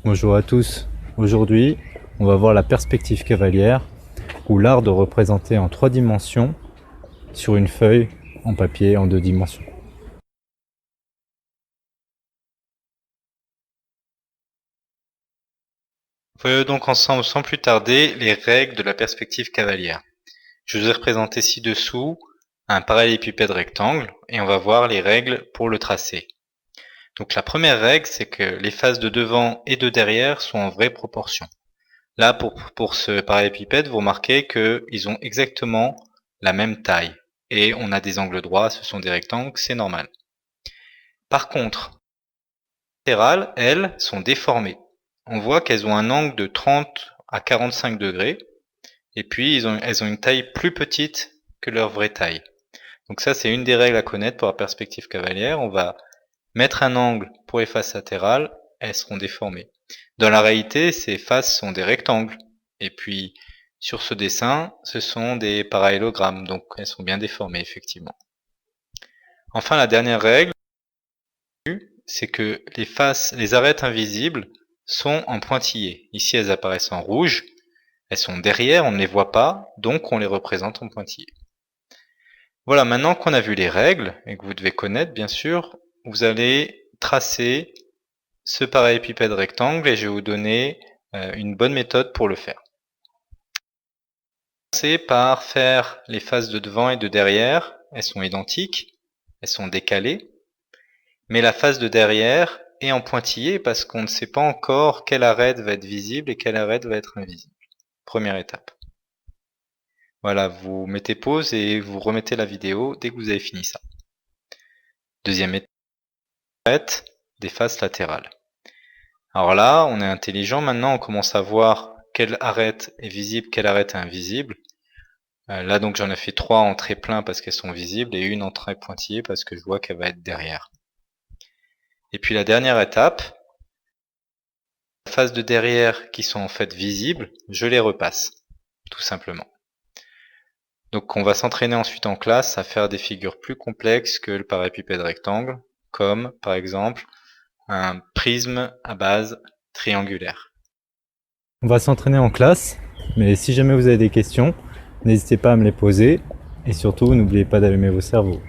Bonjour à tous. Aujourd'hui, on va voir la perspective cavalière ou l'art de représenter en 3 dimensions sur une feuille en papier en 2 dimensions. Voyons donc ensemble sans plus tarder les règles de la perspective cavalière. Je vous ai représenté ci-dessous un parallélépipède rectangle et on va voir les règles pour le tracer. Donc la première règle, c'est que les faces de devant et de derrière sont en vraie proportion. Là, pour ce parallélépipède, vous remarquez qu'ils ont exactement la même taille. Et on a des angles droits, ce sont des rectangles, c'est normal. Par contre, les latérales, elles, sont déformées. On voit qu'elles ont un angle de 30 à 45 degrés. Et puis, elles ont une taille plus petite que leur vraie taille. Donc ça, c'est une des règles à connaître pour la perspective cavalière. On va mettre un angle pour les faces latérales, elles seront déformées. Dans la réalité, ces faces sont des rectangles. Et puis, sur ce dessin, ce sont des parallélogrammes, donc elles sont bien déformées, effectivement. Enfin, la dernière règle, c'est que les arêtes invisibles sont en pointillés. Ici, elles apparaissent en rouge. Elles sont derrière, on ne les voit pas, donc on les représente en pointillés. Voilà, maintenant qu'on a vu les règles, et que vous devez connaître bien sûr, vous allez tracer ce parallélépipède rectangle et je vais vous donner une bonne méthode pour le faire. Commencez par faire les faces de devant et de derrière, elles sont identiques, elles sont décalées, mais la face de derrière est en pointillé parce qu'on ne sait pas encore quelle arête va être visible et quelle arête va être invisible. Première étape. Voilà, vous mettez pause et vous remettez la vidéo dès que vous avez fini ça. Deuxième étape, des faces latérales. Alors là, on est intelligent maintenant, on commence à voir quelle arête est visible, quelle arête est invisible. Là donc j'en ai fait 3 en trait plein parce qu'elles sont visibles et une en trait pointillé parce que je vois qu'elle va être derrière. Et puis la dernière étape, les faces de derrière qui sont en fait visibles, je les repasse, tout simplement. Donc on va s'entraîner ensuite en classe à faire des figures plus complexes que le parallélépipède rectangle, comme par exemple un prisme à base triangulaire. On va s'entraîner en classe, mais si jamais vous avez des questions, n'hésitez pas à me les poser et surtout n'oubliez pas d'allumer vos cerveaux.